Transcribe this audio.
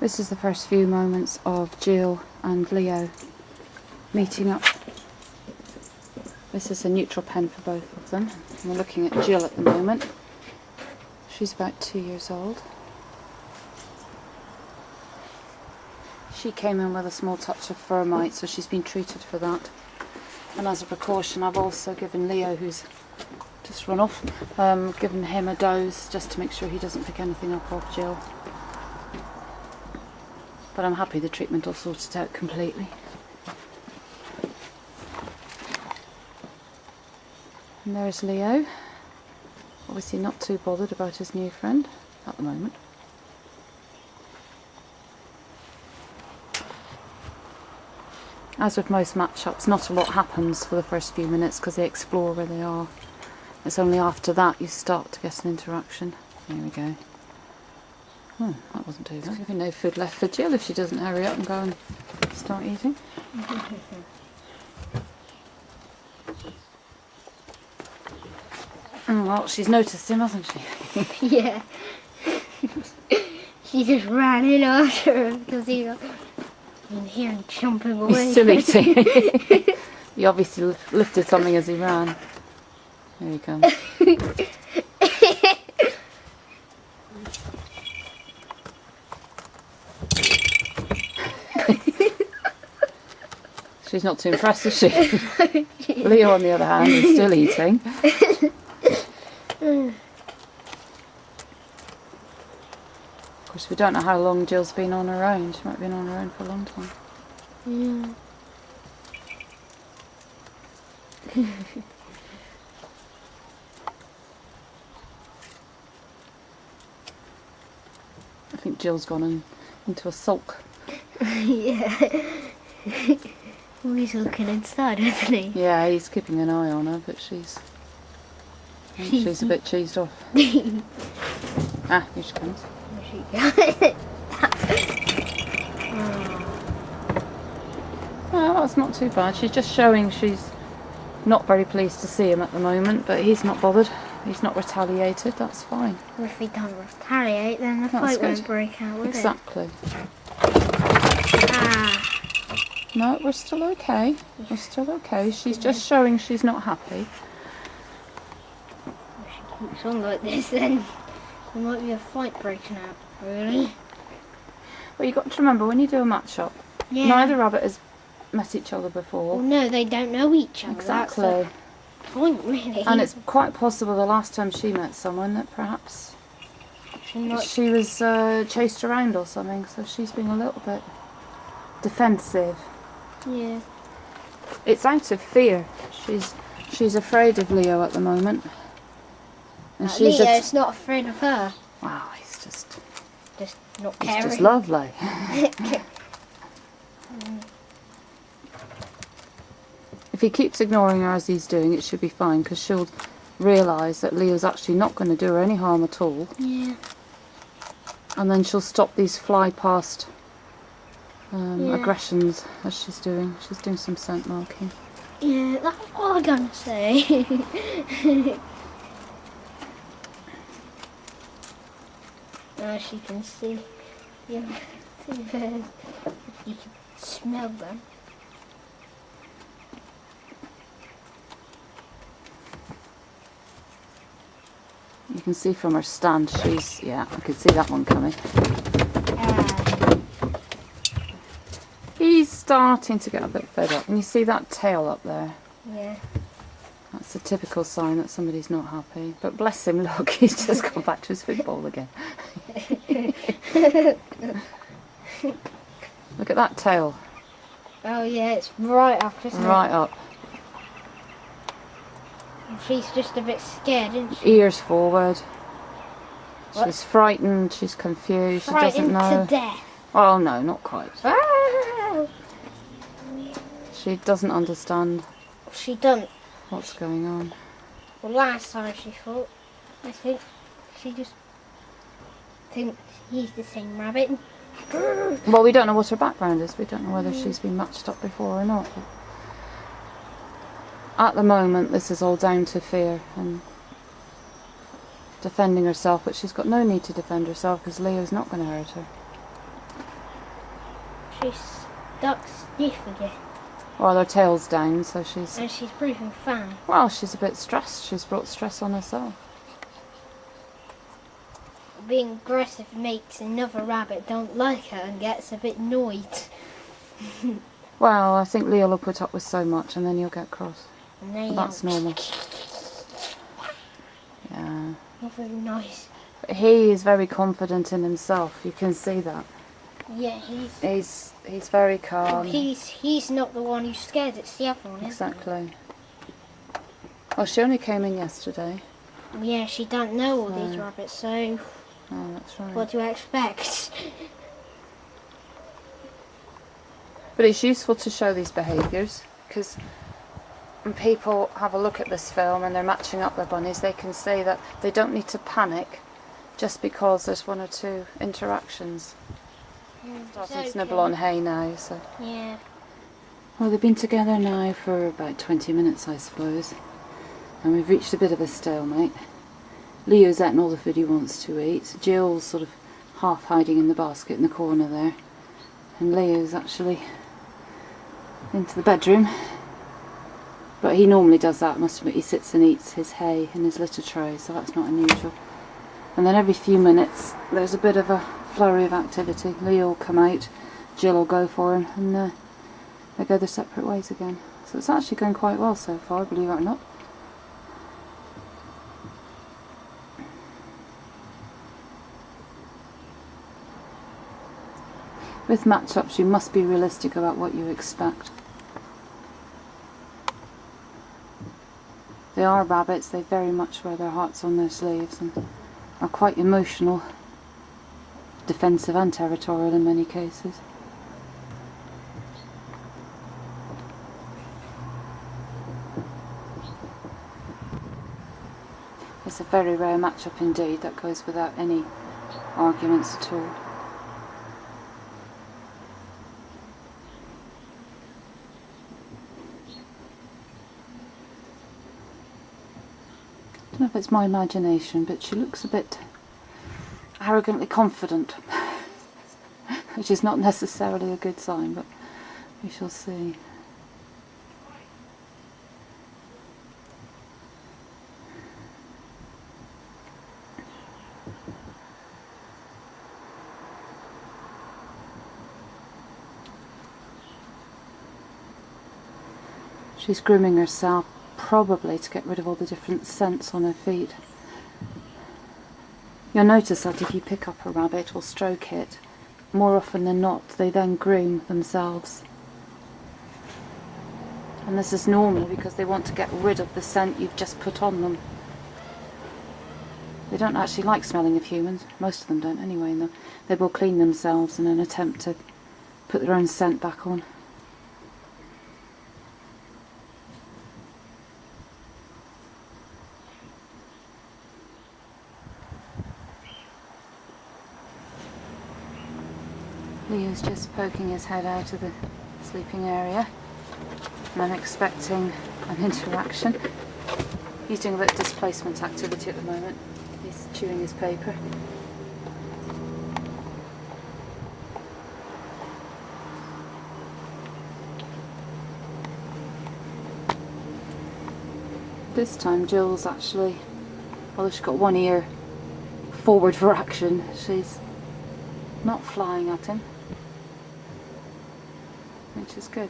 This is the first few moments of Jill and Leo meeting up. This is a neutral pen for both of them. We're looking at Jill at the moment. She's about 2 years old. She came in with a small touch of fur mite, so she's been treated for that. And as a precaution, I've also given Leo, who's just run off, given him a dose just to make sure he doesn't pick anything up off Jill. But I'm happy the treatment all sorted out completely. And there's Leo. Obviously not too bothered about his new friend at the moment. As with most match-ups, not a lot happens for the first few minutes because they explore where they are. It's only after that you start to get an interaction. There we go. Oh, that wasn't too bad. There's no food left for Jill if she doesn't hurry up and go and start eating. Oh, well, she's noticed him, hasn't she? Yeah. She just ran in after him because he got in here and jumping away. He's still eating. He obviously lifted something as he ran. There he comes. She's not too impressed, is she? Leo, on the other hand, is still eating. Of course, we don't know how long Jill's been on her own. She might have been on her own for a long time. Yeah. I think Jill's gone into a sulk. Yeah. Well, he's looking inside, isn't he? Yeah, he's keeping an eye on her, but she's a bit cheesed off. Ah, here she comes. Oh, that's not too bad. She's just showing she's not very pleased to see him at the moment, but he's not bothered. He's not retaliated, that's fine. Well, if he don't retaliate, then the fight won't break out, will exactly. it? Ah. No, we're still okay. We're still okay. She's just showing she's not happy. If she keeps on like this, then there might be a fight breaking out, really. Well, you've got to remember, when you do a match-up, neither rabbit has met each other before. Well, no, they don't know each other. Exactly. That's the point, really. And it's quite possible the last time she met someone that perhaps she was chased around or something, so she's being a little bit defensive. Yeah. It's out of fear. She's afraid of Leo at the moment. And Leo's not afraid of her. Wow, he's just not caring. He's just lovely. If he keeps ignoring her as he's doing, it should be fine, because she'll realise that Leo's actually not going to do her any harm at all. Yeah. And then she'll stop these fly past aggressions as she's doing. She's doing some scent marking. Yeah, that's what I'm going to say. Now she can see. Yeah. You can smell them. You can see from her stand, I can see that one coming. He's starting to get a bit fed up. And you see that tail up there? Yeah. That's a typical sign that somebody's not happy. But bless him, look, he's just gone back to his football again. Look at that tail. Oh yeah, it's right up, isn't it? Right up. She's just a bit scared, isn't she? Ears forward. What? She's frightened, she's confused, she doesn't know. Frightened to death. Oh no, not quite. Ah! She doesn't understand She don't. what's going on. Well, last time she thought, I think, she just thinks he's the same rabbit. Well, we don't know what her background is. We don't know whether she's been matched up before or not. At the moment, this is all down to fear and defending herself, but she's got no need to defend herself because Leo's not going to hurt her. She's duck stiff again. Well, her tail's down, so she's... And she's breathing fast. Well, she's a bit stressed. She's brought stress on herself. Being aggressive makes another rabbit don't like her and gets a bit annoyed. Well, I think Leola put up with so much and then you'll get cross. And then That's normal. Yeah. Not very nice. But he is very confident in himself. You can see that. Yeah, He's very calm. He's not the one who's scared. It's the other one, Exactly. Well, she only came in yesterday. isn't it? Yeah, she don't know all these rabbits, so Oh, that's right. what do you expect? But it's useful to show these behaviours because when people have a look at this film and they're matching up their bunnies, they can see that they don't need to panic just because there's one or two interactions. Starting to nibble on hay now, so... Yeah. Well, they've been together now for about 20 minutes, I suppose. And we've reached a bit of a stalemate. Leo's eaten all the food he wants to eat. Jill's sort of half hiding in the basket in the corner there. And Leo's actually into the bedroom. But he normally does that, must admit. He sits and eats his hay in his litter tray, so that's not unusual. And then every few minutes there's a bit of a flurry of activity. Leo will come out, Jill will go for him, and they go their separate ways again. So it's actually going quite well so far, believe it or not. With match-ups you must be realistic about what you expect. They are rabbits, they very much wear their hearts on their sleeves and are quite emotional, defensive and territorial in many cases. It's a very rare match-up indeed, that goes without any arguments at all. I don't know if it's my imagination, but she looks a bit arrogantly confident, which is not necessarily a good sign, but we shall see. She's grooming herself, probably to get rid of all the different scents on her feet. You'll notice that if you pick up a rabbit or stroke it, more often than not they then groom themselves. And this is normal because they want to get rid of the scent you've just put on them. They don't actually like smelling of humans, most of them don't anyway, and they will clean themselves in an attempt to put their own scent back on. Leo's just poking his head out of the sleeping area, and I'm expecting an interaction. He's doing a bit of displacement activity at the moment. He's chewing his paper. This time Jill's actually, although she's got one ear forward for action, she's not flying at him, which is good.